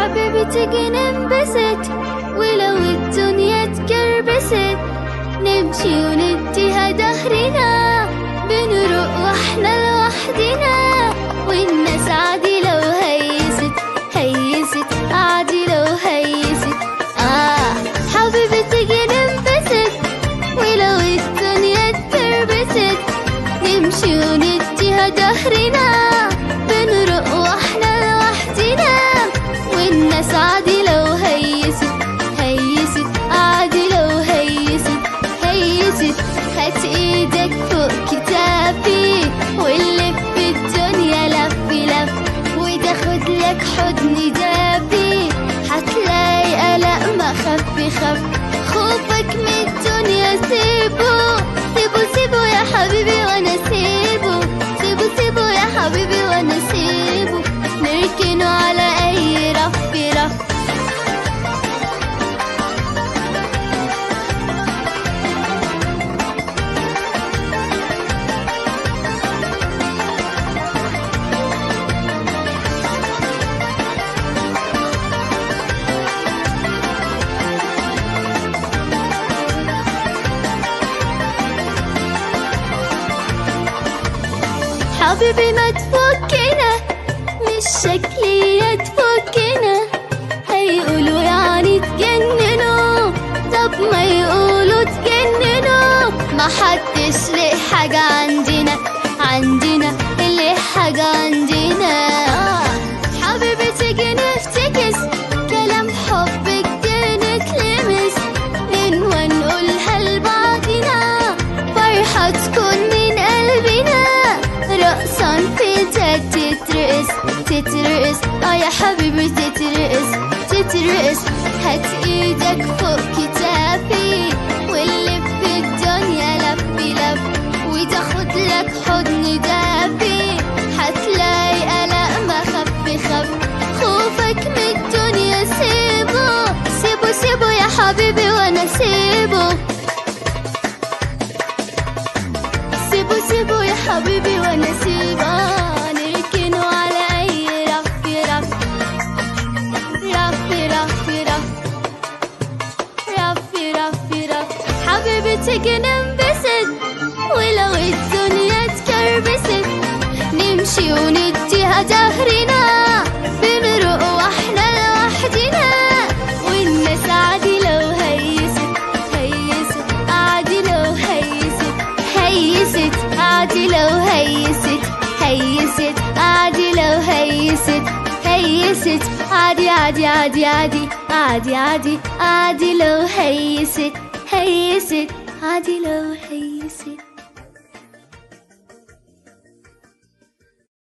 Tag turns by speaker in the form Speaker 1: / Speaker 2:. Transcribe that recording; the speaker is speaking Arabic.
Speaker 1: حبيبي تيجي ننبسط، ولو الدنيا اتكربست نمشي ونديها دهرنا، بنروق واحنا لوحدنا، والناس عادي لو هيست عادي لو هيست. حبيبي تيجي ننبسط، ولو الدنيا اتكربست نمشي ونديها دهرنا، بنروق واحنا لوحدنا، والناس عادي لو هيست عادي لو هيست. هات ايدك فوق كتافي ونلف الدنيا لف، وتاخد لك حضن دافي، هتلاقي قلق ما خف. خوفك من الدنيا سيبه يا حبيبي وانا سيبه يا حبيبي وانا سيبه، نركنه على اي رف. حبيبي ما تفكنا، مش شكلية تفكنا، هيقولوا يعني تجننوا، طب ما يقولوا تجننوا، ما حدش ليه حاجة عندنا اللي حاجة عندنا. حبيبي تيجي نفتكس كلام حب كتير نتلمس، غنوة نقولها لبعضنا، فرحة تكون من قلبنا، رقصان في ايدك تترقص يا حبيبي تترقص. هات ايدك فوق كتافي ونلف الدنيا لف، وتاخد لك حضن دافي، هتلاقي قلق ما خف. خوفك من الدنيا سيبه يا حبيبي وانا سيبه يا حبيبي وانا سيبه، نركنه على اي رف. حبيبي تيجي ننبسط، ولو الدنيا اتكربست نمشي ونديها دهرنا، بنروق واحنا لوحدنا، والناس عادي لو هيست عادي لو هيست عادي لو هيست عادي لو هيست عادي عادي لو هيست عادي لو هيست.